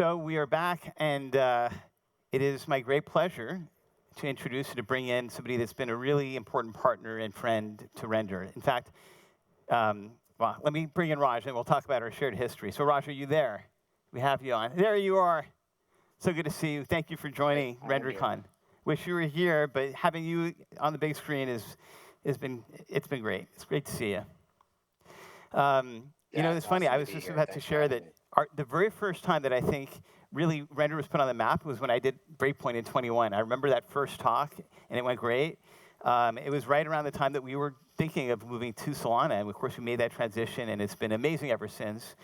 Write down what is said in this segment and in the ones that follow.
So we are back, and it is my great pleasure to introduce and to bring in somebody that's been a really important partner and friend to Render. In fact, well, let me bring in Raj, and we'll talk about our shared history. So Raj, are you there? We have you on. There you are. So good to see you. Thank you for joining RenderCon. Wish you were here, but having you on the big screen it's been great. It's great to see you. You know, it's funny. I was just about to share that the very first time that I think really Render was put on the map was when I did Breakpoint in 21. I remember that first talk, and it went great. It was right around the time that we were thinking of moving to Solana, and of course we made that transition, and it's been amazing ever since.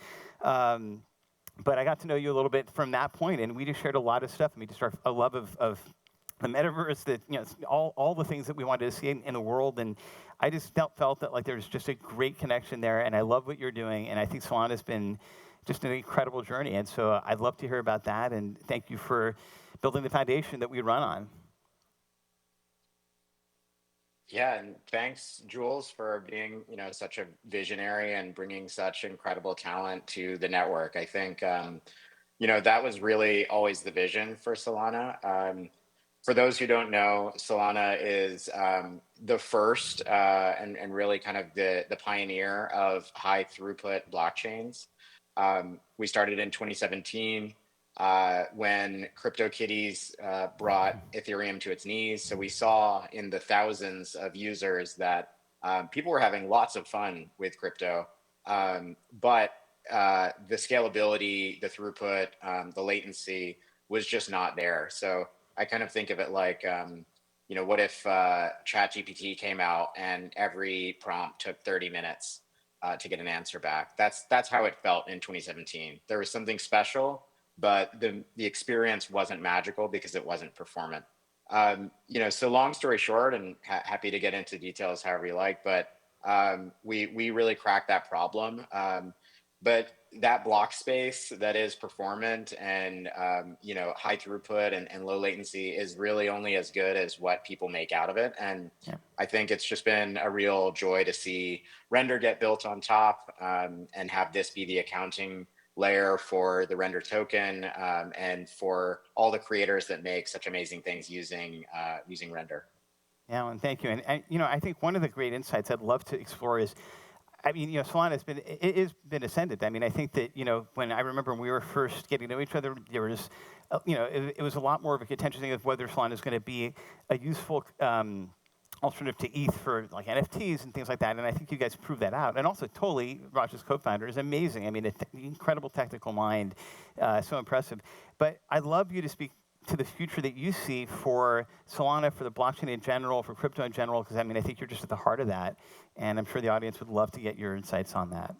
But I got to know you a little bit from that point, and we just shared a lot of stuff. I mean, just a love of the metaverse, that all the things that we wanted to see in the world, and I just felt that like there's just a great connection there, and I love what you're doing, and I think Solana's been just an incredible journey, and so I'd love to hear about that, and thank you for building the foundation that we run on. Yeah, and thanks, Jules, for being such a visionary and bringing such incredible talent to the network. I think that was really always the vision for Solana. For those who don't know, Solana is the first and really kind of the pioneer of high throughput blockchains. We started in 2017 when CryptoKitties brought Ethereum to its knees. So we saw in the thousands of users that people were having lots of fun with crypto, but the scalability, the throughput, the latency was just not there. So I kind of think of it like, what if ChatGPT came out and every prompt took 30 minutes to get an answer back? That's how it felt in 2017. There was something special, but the experience wasn't magical because it wasn't performant. So long story short, and happy to get into details however you like, but we really cracked that problem. But that block space that is performant and high throughput and low latency is really only as good as what people make out of it. And yeah. I think it's just been a real joy to see Render get built on top and have this be the accounting layer for the Render token and for all the creators that make such amazing things using Render. Yeah, and thank you. And I think one of the great insights I'd love to explore is, I mean, Solana has been ascended. I mean, I think that, when I remember when we were first getting to know each other, there was, it was a lot more of a contentious thing of whether Solana is going to be a useful alternative to ETH for like NFTs and things like that. And I think you guys proved that out. And also, Tolly, Raj's co-founder, is amazing. I mean, an incredible technical mind, so impressive. But I'd love you to speak to the future that you see for Solana, for the blockchain in general, for crypto in general, because I mean, I think you're just at the heart of that. And I'm sure the audience would love to get your insights on that.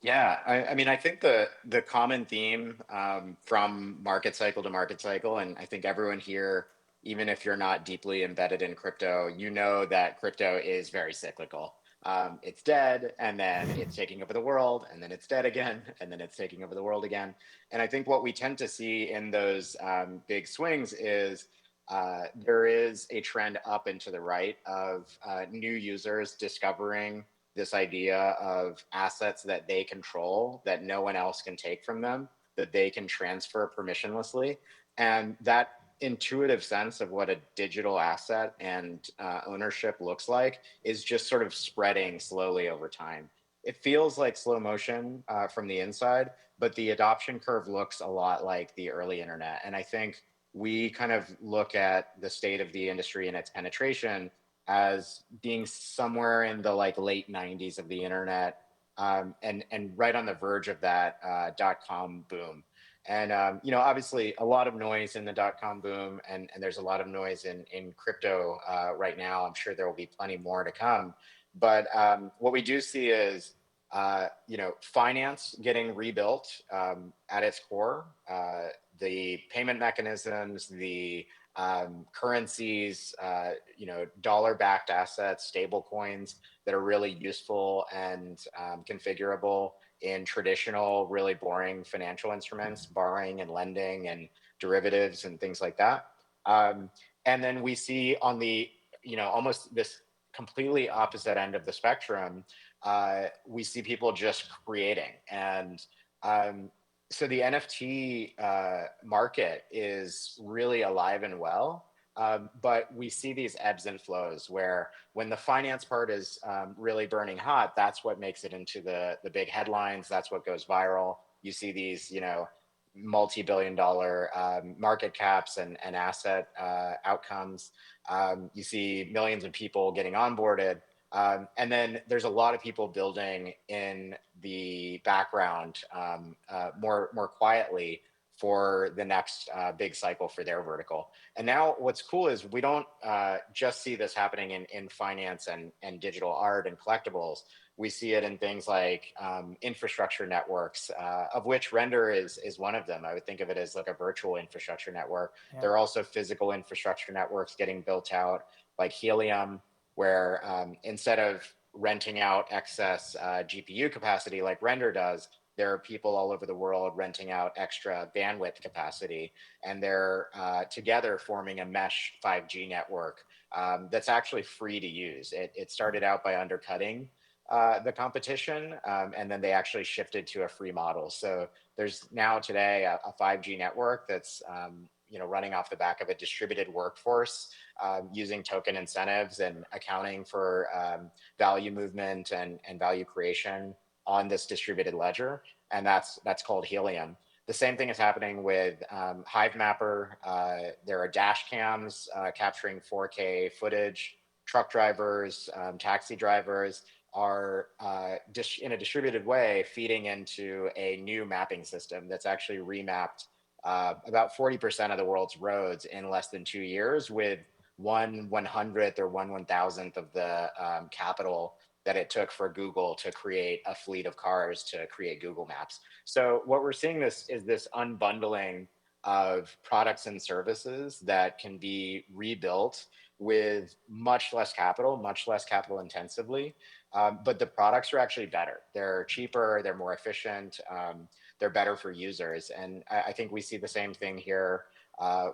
Yeah, I mean, I think the common theme from market cycle to market cycle, and I think everyone here, even if you're not deeply embedded in crypto, you know that crypto is very cyclical. It's dead, and then it's taking over the world, and then it's dead again, and then it's taking over the world again. And I think what we tend to see in those big swings is there is a trend up and to the right of new users discovering this idea of assets that they control, that no one else can take from them, that they can transfer permissionlessly. And that intuitive sense of what a digital asset and ownership looks like is just sort of spreading slowly over time. It feels like slow motion from the inside, but the adoption curve looks a lot like the early internet. And I think we kind of look at the state of the industry and its penetration as being somewhere in the late 90s of the internet and right on the verge of that .com boom. And, obviously a lot of noise in the .com boom and there's a lot of noise in crypto right now. I'm sure there will be plenty more to come. But what we do see is, finance getting rebuilt at its core, the payment mechanisms, the currencies, dollar-backed assets, stable coins that are really useful and configurable in traditional, really boring financial instruments, borrowing and lending and derivatives and things like that. And then we see on the, almost this completely opposite end of the spectrum, we see people just creating. And So the NFT market is really alive and well, but we see these ebbs and flows where when the finance part is really burning hot, that's what makes it into the big headlines. That's what goes viral. You see these, multi-billion-dollar market caps and asset outcomes. You see millions of people getting onboarded. And then there's a lot of people building in the background more quietly for the next big cycle for their vertical. And now what's cool is we don't just see this happening in finance and digital art and collectibles. We see it in things like infrastructure networks, of which Render is one of them. I would think of it as like a virtual infrastructure network. Yeah. There are also physical infrastructure networks getting built out, like Helium, where instead of renting out excess GPU capacity like Render does, there are people all over the world renting out extra bandwidth capacity, and they're together forming a mesh 5G network that's actually free to use. It started out by undercutting the competition, and then they actually shifted to a free model. So there's now today a 5G network that's running off the back of a distributed workforce, using token incentives and accounting for value movement and value creation on this distributed ledger, and that's called Helium. The same thing is happening with Hivemapper. There are dash cams capturing 4K footage. Truck drivers, taxi drivers are in a distributed way feeding into a new mapping system that's actually remapped about 40% of the world's roads in less than 2 years, with 1/100th or 1/1000th of the capital that it took for Google to create a fleet of cars to create Google Maps. So what we're seeing is this unbundling of products and services that can be rebuilt with much less capital intensively. But the products are actually better. They're cheaper, they're more efficient, they're better for users. And I think we see the same thing here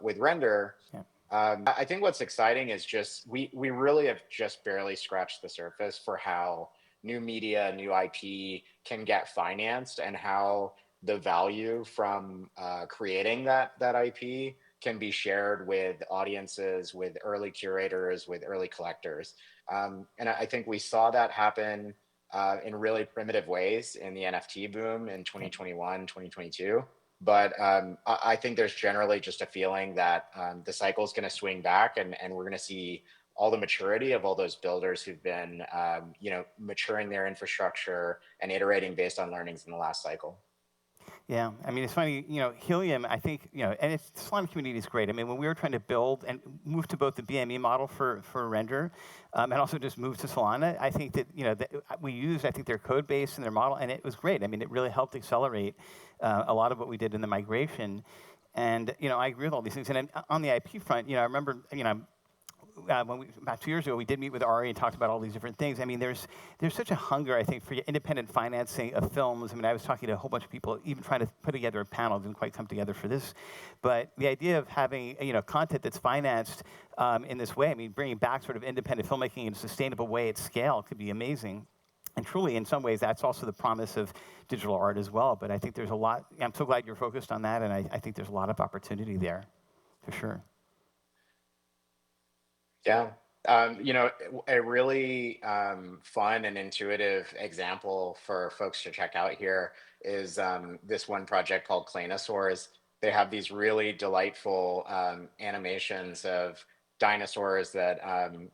with Render. Yeah. I think what's exciting is just we really have just barely scratched the surface for how new media, new IP can get financed, and how the value from creating that IP can be shared with audiences, with early curators, with early collectors. And I think we saw that happen in really primitive ways in the NFT boom in 2021, 2022. But I think there's generally just a feeling that the cycle is going to swing back, and we're going to see all the maturity of all those builders who've been, maturing their infrastructure and iterating based on learnings in the last cycle. Yeah, I mean, it's funny, Helium, I think, and the Solana community is great. I mean, when we were trying to build and move to both the BME model for Render, and also just move to Solana, I think that, we used, I think, their code base and their model, and it was great. I mean, it really helped accelerate a lot of what we did in the migration. And, I agree with all these things. And on the IP front, I remember, about 2 years ago, we did meet with Ari and talked about all these different things. I mean, there's such a hunger, I think, for independent financing of films. I mean, I was talking to a whole bunch of people, even trying to put together a panel. Didn't quite come together for this, but the idea of having content that's financed in this way, I mean, bringing back sort of independent filmmaking in a sustainable way at scale could be amazing. And truly, in some ways, that's also the promise of digital art as well. But I think there's a lot. I'm so glad you're focused on that, and I think there's a lot of opportunity there, for sure. Yeah. A really fun and intuitive example for folks to check out here is this one project called Claynosaurs. They have these really delightful animations of dinosaurs that,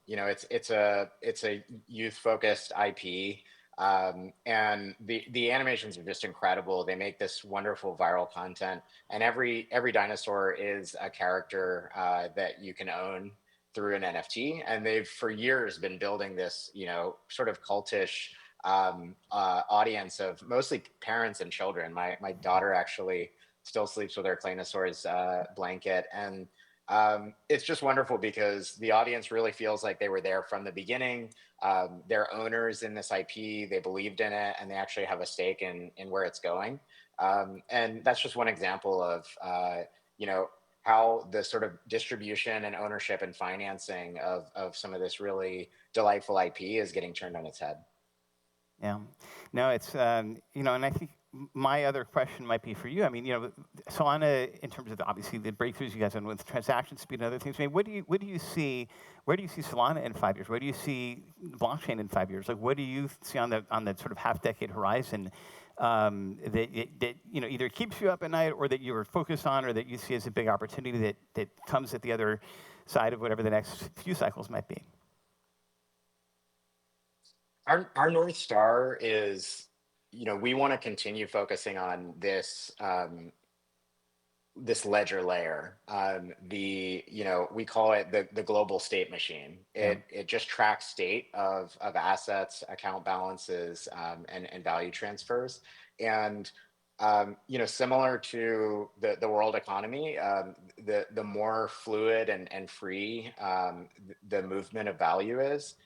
it's a youth-focused IP. And the animations are just incredible. They make this wonderful viral content, and every dinosaur is a character that you can own through an NFT. And they've for years been building this, sort of cultish audience of mostly parents and children. My daughter actually still sleeps with her Claynosaurs blanket. And it's just wonderful because the audience really feels like they were there from the beginning. They're owners in this IP, they believed in it, and they actually have a stake in where it's going. And that's just one example of, how the sort of distribution and ownership and financing of some of this really delightful IP is getting turned on its head. Yeah, no, it's, and I think my other question might be for you. I mean, Solana, in terms of obviously the breakthroughs you guys have done with transaction speed and other things. I mean, what do you see? Where do you see Solana in 5 years? Where do you see blockchain in 5 years? Like, what do you see on the sort of half-decade horizon that either keeps you up at night, or that you are focused on, or that you see as a big opportunity that comes at the other side of whatever the next few cycles might be? Our North Star is, we want to continue focusing on this ledger layer. We call it the global state machine. It just tracks state of assets, account balances, and value transfers. And similar to the world economy, the more fluid and free the movement of value is,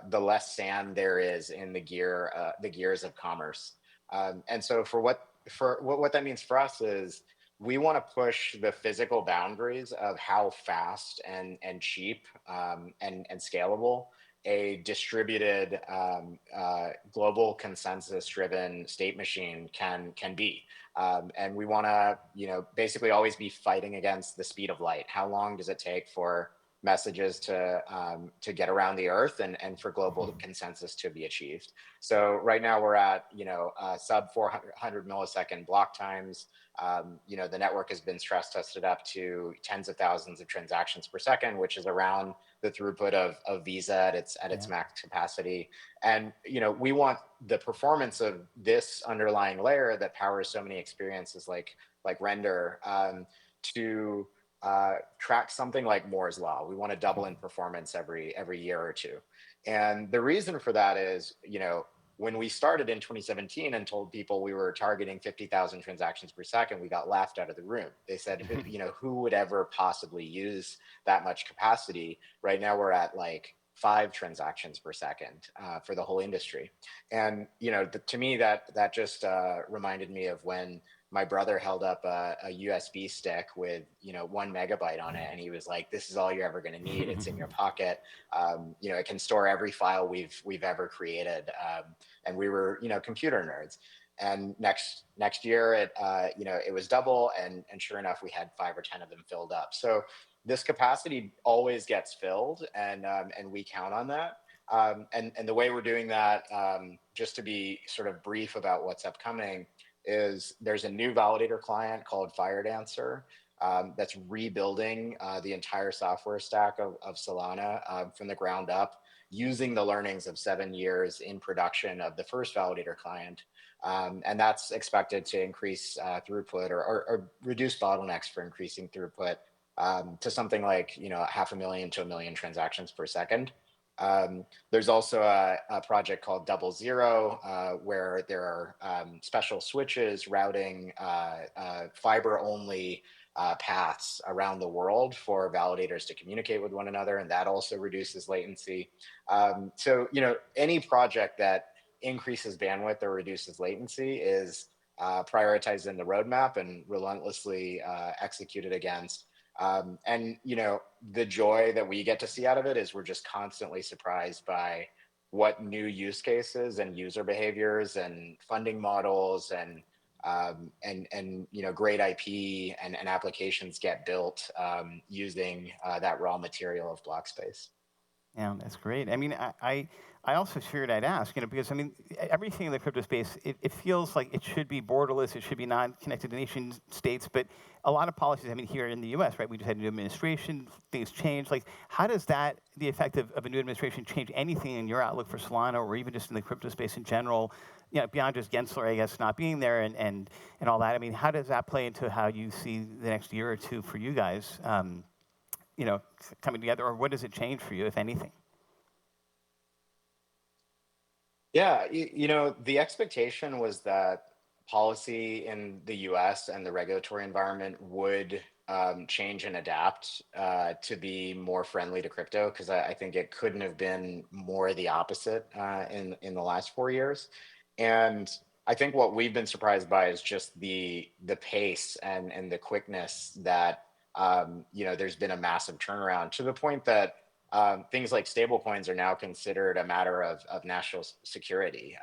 the less sand there is in the gears of commerce. And so for what that means for us is, we want to push the physical boundaries of how fast and cheap and scalable a distributed global consensus driven state machine can be. And we want to basically always be fighting against the speed of light. How long does it take for messages to get around the earth and for global consensus to be achieved? So right now we're at sub 400 millisecond block times. The network has been stress tested up to tens of thousands of transactions per second, which is around the throughput of Visa at its max capacity. And we want the performance of this underlying layer that powers so many experiences like Render to track something like Moore's law. We want to double in performance every year or two. And the reason for that is, when we started in 2017 and told people we were targeting 50,000 transactions per second, we got laughed out of the room. They said, who would ever possibly use that much capacity? Right now we're at like 5 transactions per second for the whole industry. And, to me, that just reminded me of when my brother held up a USB stick with 1 megabyte on it, and he was like, "This is all you're ever going to need. It's in your pocket. It can store every file we've ever created." And we were computer nerds. And next year it was double, and sure enough we had 5 or 10 of them filled up. So this capacity always gets filled, and we count on that. And the way we're doing that, just to be sort of brief about what's upcoming, is there's a new validator client called FireDancer that's rebuilding the entire software stack of Solana from the ground up, using the learnings of 7 years in production of the first validator client. And that's expected to increase throughput or reduce bottlenecks for increasing throughput to something like 500,000 to 1 million transactions per second. There's also a project called 00, where there are special switches routing fiber-only paths around the world for validators to communicate with one another, and that also reduces latency. So, any project that increases bandwidth or reduces latency is prioritized in the roadmap and relentlessly executed against. And the joy that we get to see out of it is we're just constantly surprised by what new use cases and user behaviors and funding models and great IP and applications get built using that raw material of block space. Yeah, that's great. I mean, I also figured I'd ask, because I mean, everything in the crypto space, it feels like it should be borderless, it should be non-connected to nation states, but a lot of policies, I mean, here in the US, right, we just had a new administration, things change. Like, how does the effect of a new administration change anything in your outlook for Solana, or even just in the crypto space in general, beyond just Gensler, I guess, not being there and all that? I mean, how does that play into how you see the next year or two for you guys, coming together, or what does it change for you, if anything? Yeah, the expectation was that policy in the US and the regulatory environment would change and adapt to be more friendly to crypto, because I think it couldn't have been more the opposite in the last 4 years. And I think what we've been surprised by is just the pace and the quickness that there's been a massive turnaround, to the point that things like stablecoins are now considered a matter of national security.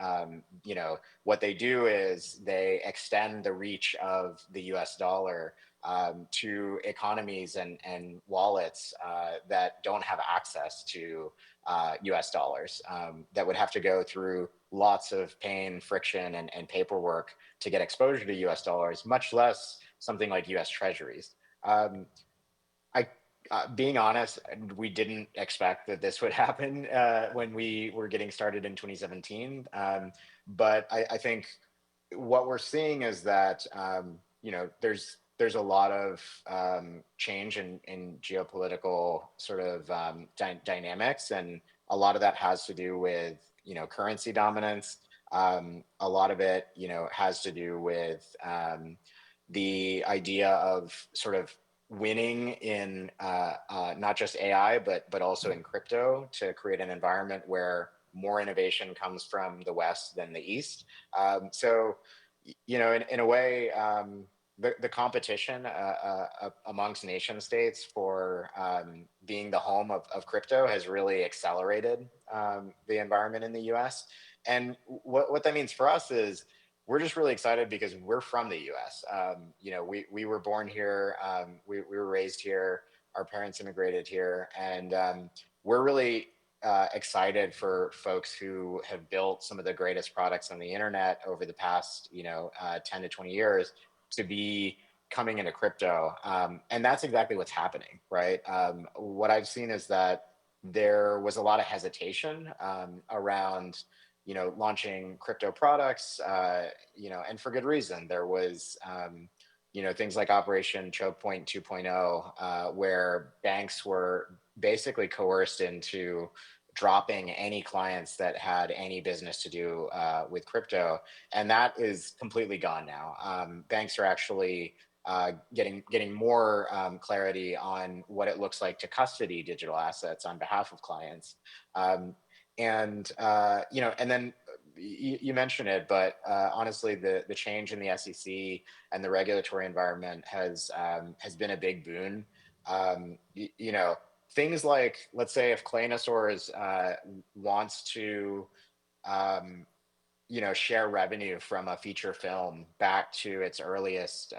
What they do is they extend the reach of the US dollar to economies and wallets that don't have access to US dollars, that would have to go through lots of pain, friction, and paperwork to get exposure to US dollars, much less something like US treasuries. Um, I, being honest, we didn't expect that this would happen when we were getting started in 2017. But I think what we're seeing is that there's a lot of change in geopolitical sort of dynamics, and a lot of that has to do with currency dominance. A lot of it has to do with the idea of sort of winning in not just AI, but also in crypto, to create an environment where more innovation comes from the West than the East. So, in a way, the competition amongst nation states for being the home of crypto has really accelerated the environment in the US. And what that means for us is we're just really excited because we're from the US. We were born here, we were raised here, our parents immigrated here, and we're really excited for folks who have built some of the greatest products on the internet over the past 10 to 20 years to be coming into crypto. And that's exactly what's happening, right? What I've seen is that there was a lot of hesitation around launching crypto products, and for good reason. There was things like Operation Choke Point 2.0, where banks were basically coerced into dropping any clients that had any business to do with crypto, and that is completely gone now. Banks are actually getting more clarity on what it looks like to custody digital assets on behalf of clients. And then you mentioned it, but honestly, the change in the SEC and the regulatory environment has been a big boon. Things like, let's say, if Claynosaurs wants to share revenue from a feature film back to its earliest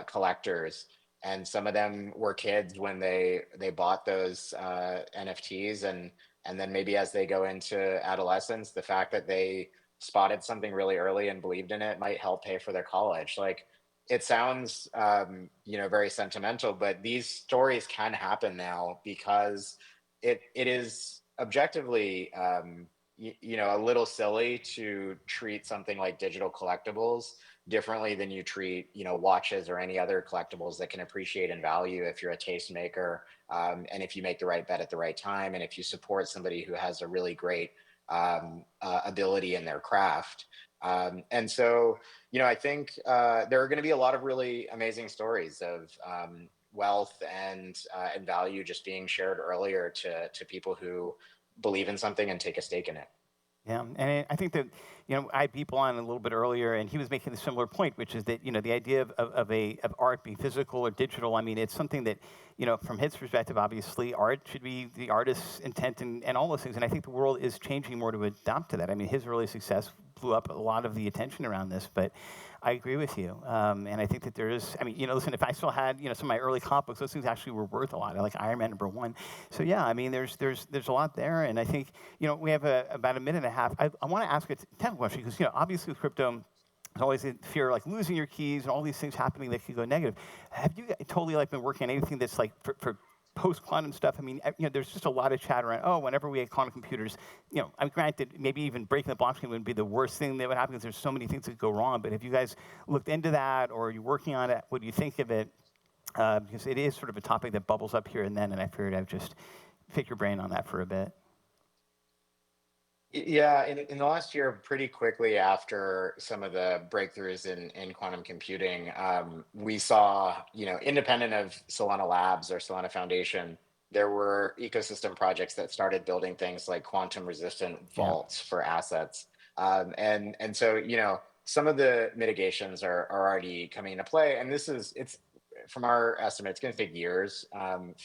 collectors, and some of them were kids when they bought those NFTs, and then maybe as they go into adolescence, the fact that they spotted something really early and believed in it might help pay for their college. Like, it sounds very sentimental, but these stories can happen now because it is objectively a little silly to treat something like digital collectibles differently than you treat watches or any other collectibles that can appreciate in value if you're a tastemaker, and if you make the right bet at the right time, and if you support somebody who has a really great ability in their craft. And so I think there are going to be a lot of really amazing stories of wealth and value just being shared earlier to people who believe in something and take a stake in it. Yeah, and I think that, I had people on a little bit earlier, and he was making a similar point, which is that, the idea of art being physical or digital, I mean, it's something that, from his perspective, obviously, art should be the artist's intent and all those things. And I think the world is changing more to adapt to that. I mean, his early success blew up a lot of the attention around this, but I agree with you. And I think that there is, I mean, listen, if I still had, some of my early comic books, those things actually were worth a lot. I like Iron Man #1. So yeah, I mean, there's a lot there. And I think, we have about a minute and a half. I want to ask a technical question because, obviously with crypto, there's always a fear like losing your keys and all these things happening that could go negative. Have you totally been working on anything that's like for post-quantum stuff? I mean, there's just a lot of chat around, whenever we had quantum computers, I'm granted, maybe even breaking the blockchain wouldn't be the worst thing that would happen because there's so many things that go wrong. But have you guys looked into that, or are you working on it? What do you think of it? Because it is sort of a topic that bubbles up here and then, and I figured I'd just pick your brain on that for a bit. Yeah, in the last year, pretty quickly after some of the breakthroughs in quantum computing, we saw, independent of Solana Labs or Solana Foundation, there were ecosystem projects that started building things like quantum resistant vaults for assets. And so, some of the mitigations are already coming into play. And it's from our estimate, it's going to take years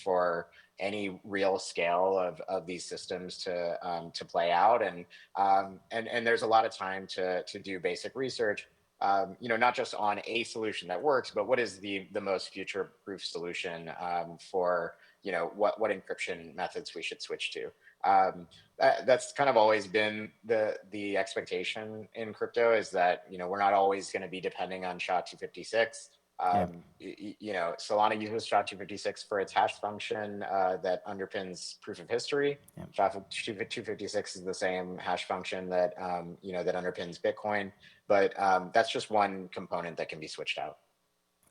for any real scale of these systems to play out, and there's a lot of time to do basic research. Not just on a solution that works, but what is the most future-proof solution for what encryption methods we should switch to. That's kind of always been the expectation in crypto, is that we're not always going to be depending on SHA-256. Solana uses SHA-256 for its hash function that underpins proof of history. SHA-256 is the same hash function that that underpins Bitcoin, but that's just one component that can be switched out.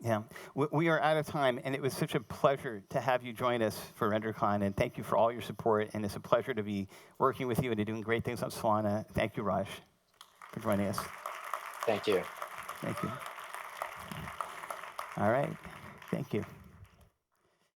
Yeah, we are out of time, and it was such a pleasure to have you join us for RenderCon, and thank you for all your support, and it's a pleasure to be working with you and to doing great things on Solana. Thank you, Raj, for joining us. Thank you. Thank you. All right, thank you.